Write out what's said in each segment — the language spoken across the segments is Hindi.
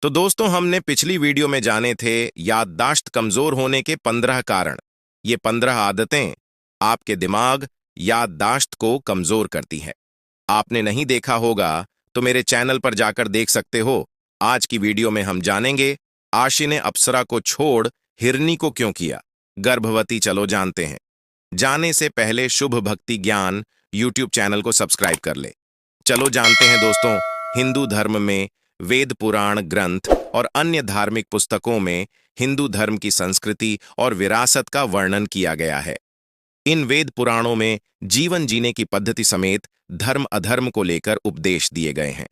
तो दोस्तों, हमने पिछली वीडियो में जाने थे याददाश्त कमजोर होने के 15 कारण। ये 15 आदतें आपके दिमाग याददाश्त को कमजोर करती हैं। आपने नहीं देखा होगा तो मेरे चैनल पर जाकर देख सकते हो। आज की वीडियो में हम जानेंगे आशी ने अप्सरा को छोड़ हिरनी को क्यों किया। गर्भवती, चलो जानते हैं। जाने से पहले शुभ भक्ति ज्ञान यूट्यूब चैनल को सब्सक्राइब कर ले। चलो जानते हैं दोस्तों, हिंदू धर्म में वेद पुराण ग्रंथ और अन्य धार्मिक पुस्तकों में हिंदू धर्म की संस्कृति और विरासत का वर्णन किया गया है। इन वेद पुराणों में जीवन जीने की पद्धति समेत धर्म अधर्म को लेकर उपदेश दिए गए हैं।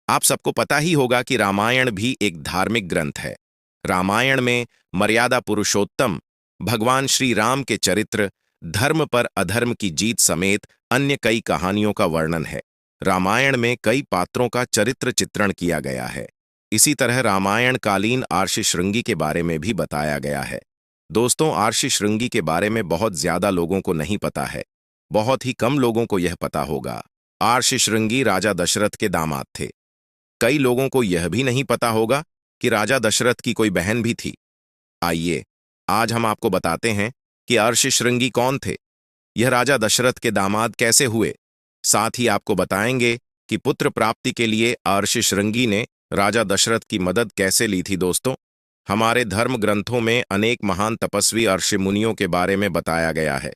आप सबको पता ही होगा कि रामायण भी एक धार्मिक ग्रंथ है। रामायण में मर्यादा पुरुषोत्तम भगवान श्री राम के चरित्र, धर्म पर अधर्म की जीत समेत अन्य कई कहानियों का वर्णन है। रामायण में कई पात्रों का चरित्र चित्रण किया गया है। इसी तरह रामायण कालीन आर्षि श्रृंगी के बारे में भी बताया गया है। दोस्तों, आर्षि श्रृंगी के बारे में बहुत ज्यादा लोगों को नहीं पता है। बहुत ही कम लोगों को यह पता होगा। आर्षि श्रृंगी राजा दशरथ के दामाद थे। कई लोगों को यह भी नहीं पता होगा कि राजा दशरथ की कोई बहन भी थी। आइए, आज हम आपको बताते हैं कि आर्षि श्रृंगी कौन थे, यह राजा दशरथ के दामाद कैसे हुए। साथ ही आपको बताएंगे कि पुत्र प्राप्ति के लिए आर्षि श्रृंगी ने राजा दशरथ की मदद कैसे ली थी। दोस्तों, हमारे धर्म ग्रंथों में अनेक महान तपस्वी ऋषि मुनियों के बारे में बताया गया है।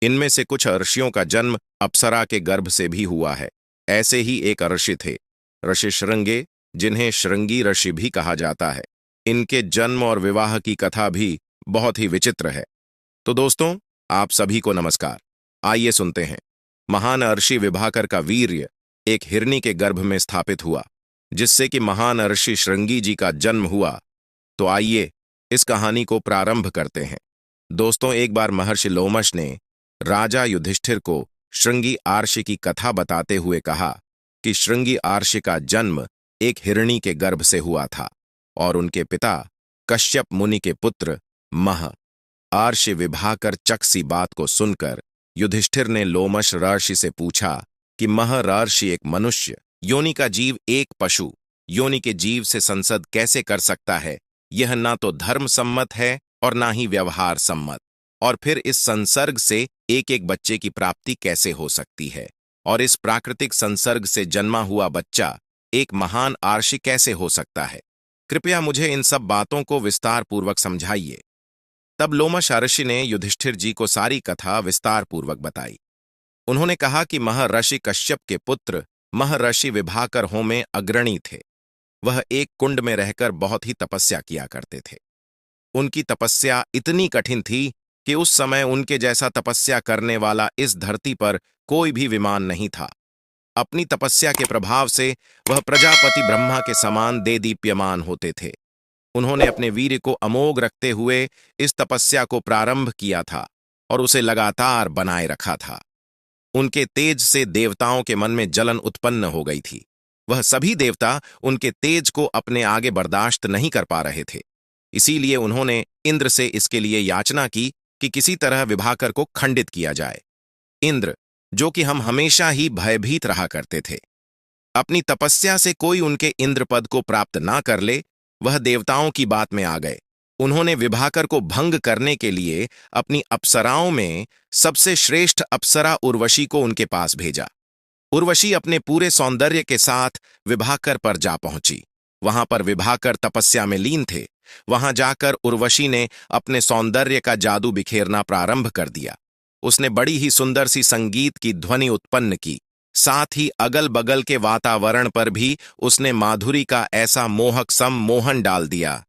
इनमें से कुछ ऋषियों का जन्म अप्सरा के गर्भ से भी हुआ है। ऐसे ही एक ऋषि थे ऋषि श्रृंगे, जिन्हें श्रृंगी ऋषि भी कहा जाता है। इनके जन्म और विवाह की कथा भी बहुत ही विचित्र है। तो दोस्तों, आप सभी को नमस्कार। आइए सुनते हैं। महान ऋषि विभाकर का वीर्य एक हिरनी के गर्भ में स्थापित हुआ, जिससे कि महान ऋषि श्रृंगी जी का जन्म हुआ। तो आइए इस कहानी को प्रारंभ करते हैं। दोस्तों, एक बार महर्षि लोमश ने राजा युधिष्ठिर को श्रृंगी आर्षि की कथा बताते हुए कहा कि श्रृंगी आर्षि का जन्म एक हिरणी के गर्भ से हुआ था और उनके पिता कश्यप मुनि के पुत्र मह आर्षि विभाकर चकसी बात को सुनकर युधिष्ठिर ने लोमश ऋषि से पूछा कि मह ऋषि एक मनुष्य योनि का जीव एक पशु योनि के जीव से संसद कैसे कर सकता है। यह ना तो धर्म सम्मत है और ना ही व्यवहार सम्मत। और फिर इस संसर्ग से एक एक बच्चे की प्राप्ति कैसे हो सकती है, और इस प्राकृतिक संसर्ग से जन्मा हुआ बच्चा एक महान आर्षि कैसे हो सकता है। कृपया मुझे इन सब बातों को विस्तार पूर्वक समझाइए। तब लोमश ऋषि ने युधिष्ठिर जी को सारी कथा विस्तार पूर्वक बताई। उन्होंने कहा कि महर्षि कश्यप के पुत्र महर्षि विभाकर हों में अग्रणी थे। वह एक कुंड में रहकर बहुत ही तपस्या किया करते थे। उनकी तपस्या इतनी कठिन थी कि उस समय उनके जैसा तपस्या करने वाला इस धरती पर कोई भी विमान नहीं था। अपनी तपस्या के प्रभाव से वह प्रजापति ब्रह्मा के समान देदीप्यमान होते थे। उन्होंने अपने वीर्य को अमोघ रखते हुए इस तपस्या को प्रारंभ किया था और उसे लगातार बनाए रखा था। उनके तेज से देवताओं के मन में जलन उत्पन्न हो गई थी। वह सभी देवता उनके तेज को अपने आगे बर्दाश्त नहीं कर पा रहे थे। इसीलिए उन्होंने इंद्र से इसके लिए याचना की कि किसी तरह विभाकर को खंडित किया जाए। इंद्र, जो कि हम हमेशा ही भयभीत रहा करते थे, अपनी तपस्या से कोई उनके इंद्र पद को प्राप्त ना कर ले, वह देवताओं की बात में आ गए। उन्होंने विभाकर को भंग करने के लिए अपनी अप्सराओं में सबसे श्रेष्ठ अप्सरा उर्वशी को उनके पास भेजा। उर्वशी अपने पूरे सौंदर्य के साथ विभाकर पर जा पहुंची। वहां पर विभाकर तपस्या में लीन थे। वहां जाकर उर्वशी ने अपने सौंदर्य का जादू बिखेरना प्रारंभ कर दिया। उसने बड़ी ही सुंदर सी संगीत की ध्वनि उत्पन्न की। साथ ही अगल बगल के वातावरण पर भी उसने माधुरी का ऐसा मोहक सम्मोहन डाल दिया,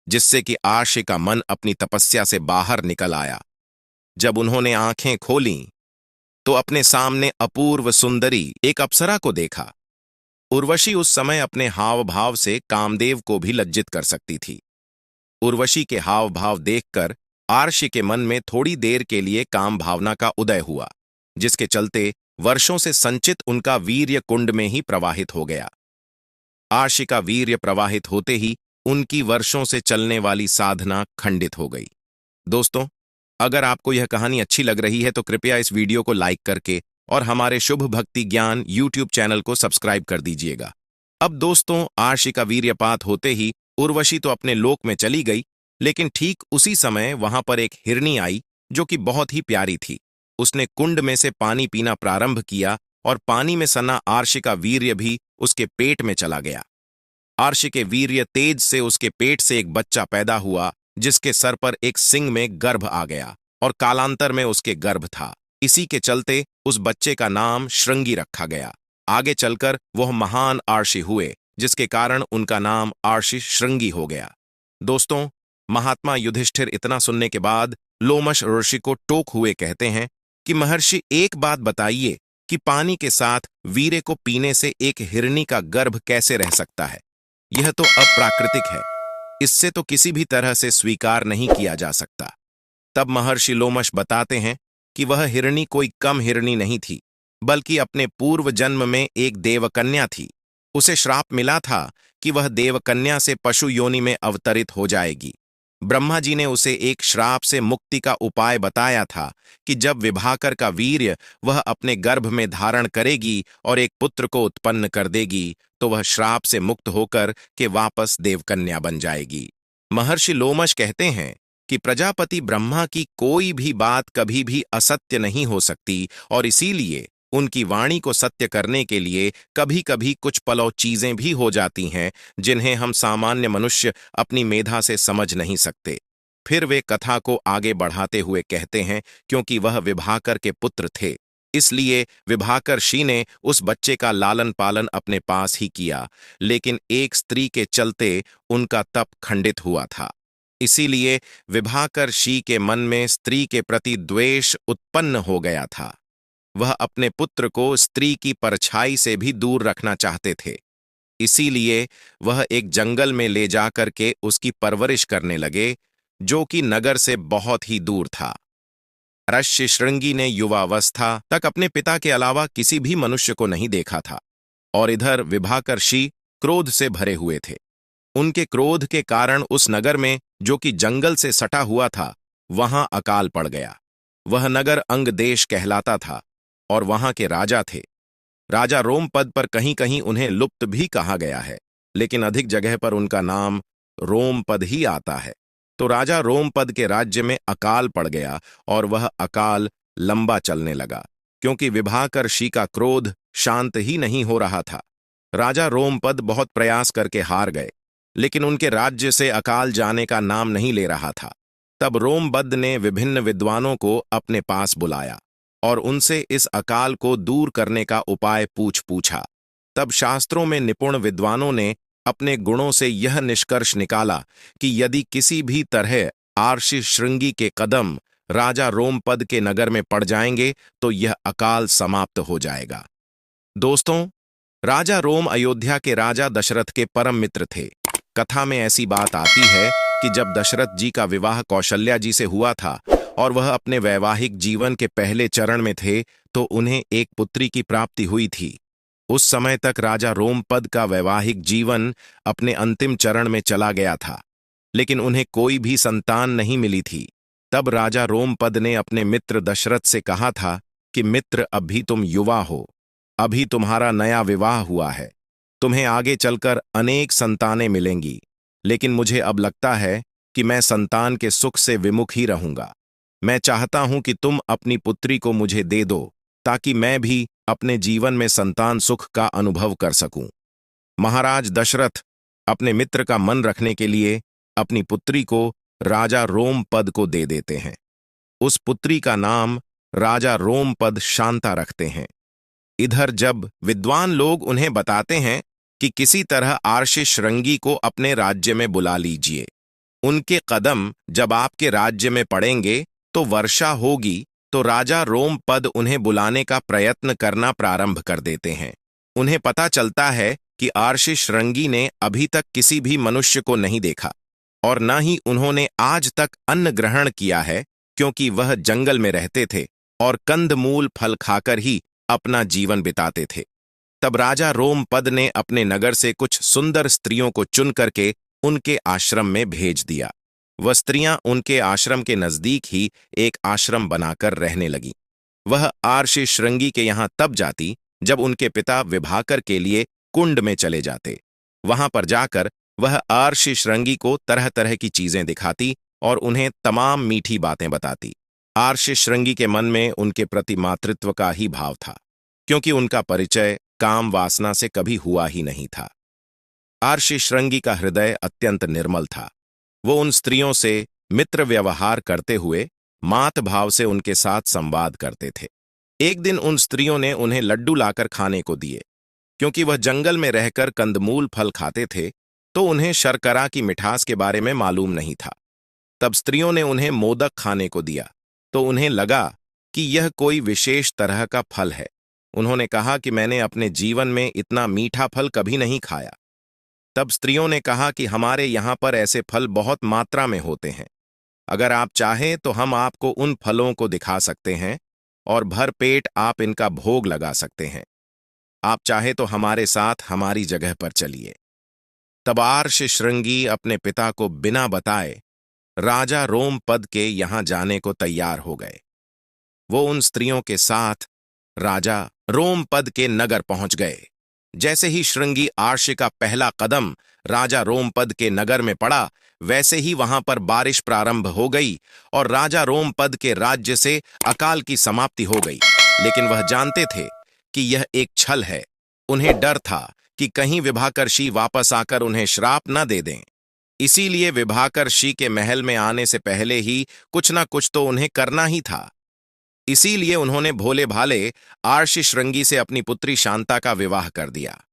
जिससे कि आर्षि का मन अपनी तपस्या से बाहर निकल आया। जब उन्होंने आंखें खोलीं तो अपने सामने अपूर्व सुंदरी एक अप्सरा को देखा। उर्वशी उस समय अपने हाव भाव से कामदेव को भी लज्जित कर सकती थी। उर्वशी के हाव भाव देखकर आर्षि के मन में थोड़ी देर के लिए काम भावना का उदय हुआ, जिसके चलते वर्षों से संचित उनका वीर्य कुंड में ही प्रवाहित हो गया। आर्षि का वीर्य प्रवाहित होते ही उनकी वर्षों से चलने वाली साधना खंडित हो गई। दोस्तों, अगर आपको यह कहानी अच्छी लग रही है तो कृपया इस वीडियो को लाइक करके और हमारे शुभ भक्ति ज्ञान यूट्यूब चैनल को सब्सक्राइब कर दीजिएगा। अब दोस्तों, आर्षि का वीर्यपात होते ही उर्वशी तो अपने लोक में चली गई, लेकिन ठीक उसी समय वहां पर एक हिरनी आई जो कि बहुत ही प्यारी थी। उसने कुंड में से पानी पीना प्रारंभ किया और पानी में सना आर्षि का वीर्य भी उसके पेट में चला गया। आर्षि के वीर्य तेज से उसके पेट से एक बच्चा पैदा हुआ, जिसके सर पर एक सिंग में गर्भ आ गया और कालांतर में उसके गर्भ था। इसी के चलते उस बच्चे का नाम श्रृंगी रखा गया। आगे चलकर वह महान आर्षि हुए, जिसके कारण उनका नाम आर्षि श्रृंगी हो गया। दोस्तों, महात्मा युधिष्ठिर इतना सुनने के बाद लोमश ऋषि को टोक हुए कहते हैं कि महर्षि, एक बात बताइए कि पानी के साथ वीर्य को पीने से एक हिरनी का गर्भ कैसे रह सकता है? यह तो अप्राकृतिक है, इससे तो किसी भी तरह से स्वीकार नहीं किया जा सकता। तब महर्षि लोमश बताते हैं कि वह हिरनी कोई कम हिरनी नहीं थी, बल्कि अपने पूर्व जन्म में एक देवकन्या थी। उसे श्राप मिला था कि वह देवकन्या से पशु योनि में अवतरित हो जाएगी। ब्रह्मा जी ने उसे एक श्राप से मुक्ति का उपाय बताया था कि जब विभाकर का वीर्य वह अपने गर्भ में धारण करेगी और एक पुत्र को उत्पन्न कर देगी, तो वह श्राप से मुक्त होकर के वापस देवकन्या बन जाएगी। महर्षि लोमश कहते हैं कि प्रजापति ब्रह्मा की कोई भी बात कभी भी असत्य नहीं हो सकती, और इसीलिए उनकी वाणी को सत्य करने के लिए कभी कभी कुछ पलौ चीजें भी हो जाती हैं, जिन्हें हम सामान्य मनुष्य अपनी मेधा से समझ नहीं सकते। फिर वे कथा को आगे बढ़ाते हुए कहते हैं, क्योंकि वह विभाकर के पुत्र थे, इसलिए विभाकर्षि ने उस बच्चे का लालन पालन अपने पास ही किया, लेकिन एक स्त्री के चलते उनका तप खंडित हुआ था। इसीलिए विभाकर्षि के मन में स्त्री के प्रति द्वेष उत्पन्न हो गया था। वह अपने पुत्र को स्त्री की परछाई से भी दूर रखना चाहते थे। इसीलिए वह एक जंगल में ले जाकर के उसकी परवरिश करने लगे, जो कि नगर से बहुत ही दूर था। ऋषि श्रृंगी ने युवावस्था तक अपने पिता के अलावा किसी भी मनुष्य को नहीं देखा था, और इधर विभाकर्षि क्रोध से भरे हुए थे। उनके क्रोध के कारण उस नगर में, जो कि जंगल से सटा हुआ था, वहां अकाल पड़ गया। वह नगर अंग देश कहलाता था और वहां के राजा थे। राजा रोमपद पर कहीं कहीं उन्हें लुप्त भी कहा गया है, लेकिन अधिक जगह पर उनका नाम रोमपद ही आता है। तो राजा रोमपद के राज्य में अकाल पड़ गया, और वह अकाल लंबा चलने लगा, क्योंकि विभाकर्षि का क्रोध शांत ही नहीं हो रहा था। राजा रोमपद बहुत प्रयास करके हार गए, लेकिन उनके राज्य से अकाल जाने का नाम नहीं ले रहा था। तब रोमपद ने विभिन्न विद्वानों को अपने पास बुलाया और उनसे इस अकाल को दूर करने का उपाय पूछा। तब शास्त्रों में निपुण विद्वानों ने अपने गुणों से यह निष्कर्ष निकाला कि यदि किसी भी तरह आर्षि श्रृंगी के कदम राजा रोमपद के नगर में पड़ जाएंगे, तो यह अकाल समाप्त हो जाएगा। दोस्तों, राजा रोम अयोध्या के राजा दशरथ के परम मित्र थे। कथा में ऐसी बात आती है कि जब दशरथ जी का विवाह कौशल्या जी से हुआ था और वह अपने वैवाहिक जीवन के पहले चरण में थे, तो उन्हें एक पुत्री की प्राप्ति हुई थी। उस समय तक राजा रोमपद का वैवाहिक जीवन अपने अंतिम चरण में चला गया था, लेकिन उन्हें कोई भी संतान नहीं मिली थी। तब राजा रोमपद ने अपने मित्र दशरथ से कहा था कि मित्र, अभी तुम युवा हो, अभी तुम्हारा नया विवाह हुआ है, तुम्हें आगे चलकर अनेक संतानें मिलेंगी, लेकिन मुझे अब लगता है कि मैं संतान के सुख से विमुख ही रहूंगा। मैं चाहता हूं कि तुम अपनी पुत्री को मुझे दे दो, ताकि मैं भी अपने जीवन में संतान सुख का अनुभव कर सकूं। महाराज दशरथ अपने मित्र का मन रखने के लिए अपनी पुत्री को राजा रोमपद को दे देते हैं। उस पुत्री का नाम राजा रोमपद शांता रखते हैं। इधर जब विद्वान लोग उन्हें बताते हैं कि किसी तरह आर्षि श्रृंगी को अपने राज्य में बुला लीजिए, उनके कदम जब आपके राज्य में पड़ेंगे तो वर्षा होगी, तो राजा रोमपद उन्हें बुलाने का प्रयत्न करना प्रारंभ कर देते हैं। उन्हें पता चलता है कि आर्षि श्रृंगी ने अभी तक किसी भी मनुष्य को नहीं देखा, और न ही उन्होंने आज तक अन्न ग्रहण किया है, क्योंकि वह जंगल में रहते थे और कंदमूल फल खाकर ही अपना जीवन बिताते थे। तब राजा रोमपद ने अपने नगर से कुछ सुंदर स्त्रियों को चुन करके उनके आश्रम में भेज दिया। वह स्त्रियां उनके आश्रम के नजदीक ही एक आश्रम बनाकर रहने लगीं। वह आर्षि श्रृंगी के यहां तब जाती जब उनके पिता विभाकर के लिए कुंड में चले जाते। वहां पर जाकर वह आर्षि श्रृंगी को तरह तरह की चीजें दिखाती और उन्हें तमाम मीठी बातें बताती। आर्षि श्रृंगी के मन में उनके प्रति मातृत्व का ही भाव था, क्योंकि उनका परिचय काम वासना से कभी हुआ ही नहीं था। आर्षि श्रृंगी का हृदय अत्यंत निर्मल था। वो उन स्त्रियों से मित्र व्यवहार करते हुए मात भाव से उनके साथ संवाद करते थे। एक दिन उन स्त्रियों ने उन्हें लड्डू लाकर खाने को दिए। क्योंकि वह जंगल में रहकर कंदमूल फल खाते थे, तो उन्हें शर्करा की मिठास के बारे में मालूम नहीं था। तब स्त्रियों ने उन्हें मोदक खाने को दिया, तो उन्हें लगा कि यह कोई विशेष तरह का फल है। उन्होंने कहा कि मैंने अपने जीवन में इतना मीठा फल कभी नहीं खाया। तब स्त्रियों ने कहा कि हमारे यहाँ पर ऐसे फल बहुत मात्रा में होते हैं। अगर आप चाहें तो हम आपको उन फलों को दिखा सकते हैं और भर पेट आप इनका भोग लगा सकते हैं। आप चाहे तो हमारे साथ हमारी जगह पर चलिए। तब आर्षि श्रृंगी अपने पिता को बिना बताए राजा रोमपद के यहां जाने को तैयार हो गए। वो उन स्त्रियों के साथ राजा रोमपद के नगर पहुंच गए। जैसे ही श्रृंगी आर्षि का पहला कदम राजा रोमपद के नगर में पड़ा, वैसे ही वहां पर बारिश प्रारंभ हो गई और राजा रोमपद के राज्य से अकाल की समाप्ति हो गई। लेकिन वह जानते थे कि यह एक छल है। उन्हें डर था कि कहीं विभाकर्षि वापस आकर उन्हें श्राप न दे दें। इसीलिए विभाकर्षि के महल में आने से पहले ही कुछ न कुछ तो उन्हें करना ही था। इसीलिए उन्होंने भोले भाले आर्षि श्रृंगी से अपनी पुत्री शांता का विवाह कर दिया।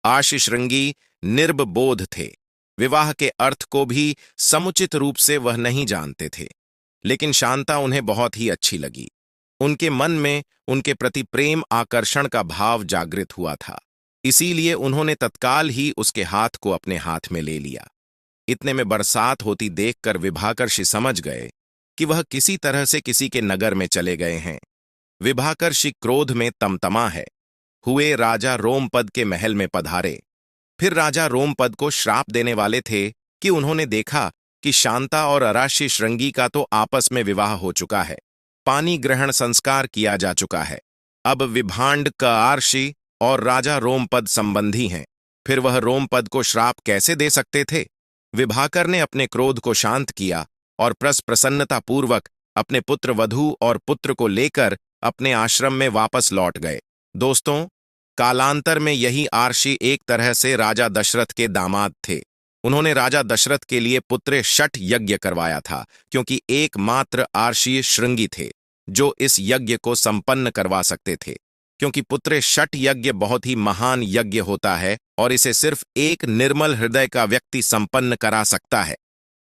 आर्षि श्रृंगी निर्बोध थे। विवाह के अर्थ को भी समुचित रूप से वह नहीं जानते थे। लेकिन शांता उन्हें बहुत ही अच्छी लगी। उनके मन में उनके प्रति प्रेम आकर्षण का भाव जागृत हुआ था। इसीलिए उन्होंने तत्काल ही उसके हाथ को अपने हाथ में ले लिया। इतने में बरसात होती देखकर विभाकर्षि समझ गए कि वह किसी तरह से किसी के नगर में चले गए हैं। विभाकर्षि क्रोध में तमतमा है हुए राजा रोमपद के महल में पधारे। फिर राजा रोमपद को श्राप देने वाले थे कि उन्होंने देखा कि शांता और आर्षि श्रृंगी का तो आपस में विवाह हो चुका है, पानी ग्रहण संस्कार किया जा चुका है। अब विभांड का आर्षि और राजा रोमपद संबंधी हैं। फिर वह रोमपद को श्राप कैसे दे सकते थे? विभाकर ने अपने क्रोध को शांत किया और प्रसन्नता पूर्वक अपने पुत्र वधू और पुत्र को लेकर अपने आश्रम में वापस लौट गए। दोस्तों, कालांतर में यही आर्षि एक तरह से राजा दशरथ के दामाद थे। उन्होंने राजा दशरथ के लिए पुत्र शठ यज्ञ करवाया था, क्योंकि एकमात्र आर्षीय श्रृंगी थे जो इस यज्ञ को संपन्न करवा सकते थे। क्योंकि पुत्र शठ यज्ञ बहुत ही महान यज्ञ होता है और इसे सिर्फ एक निर्मल हृदय का व्यक्ति संपन्न करा सकता है,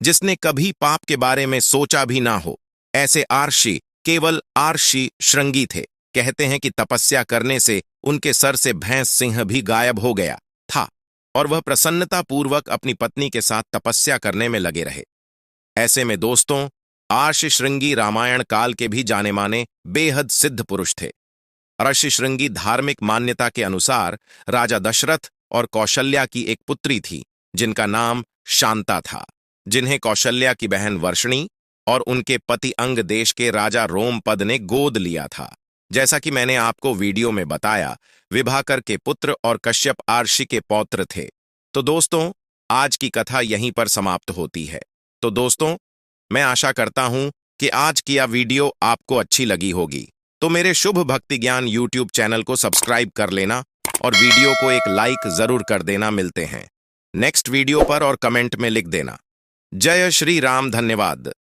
जिसने कभी पाप के बारे में सोचा भी ना हो। ऐसे आर्षि केवल आर्षि श्रृंगी थे। कहते हैं कि तपस्या करने से उनके सर से भैंस सिंह भी गायब हो गया था और वह प्रसन्नता पूर्वक अपनी पत्नी के साथ तपस्या करने में लगे रहे। ऐसे में दोस्तों, आर्षि श्रृंगी रामायण काल के भी जाने माने बेहद सिद्ध पुरुष थे। आर्षि श्रृंगी धार्मिक मान्यता के अनुसार राजा दशरथ और कौशल्या की एक पुत्री थी, जिनका नाम शांता था, जिन्हें कौशल्या की बहन वर्षणी और उनके पति अंग देश के राजा रोमपद ने गोद लिया था। जैसा कि मैंने आपको वीडियो में बताया, विभाकर के पुत्र और कश्यप आर्षि के पौत्र थे। तो दोस्तों, आज की कथा यहीं पर समाप्त होती है। तो दोस्तों, मैं आशा करता हूं कि आज की यह वीडियो आपको अच्छी लगी होगी। तो मेरे शुभ भक्ति ज्ञान यूट्यूब चैनल को सब्सक्राइब कर लेना और वीडियो को एक लाइक जरूर कर देना। मिलते हैं नेक्स्ट वीडियो पर और कमेंट में लिख देना जय श्री राम। धन्यवाद।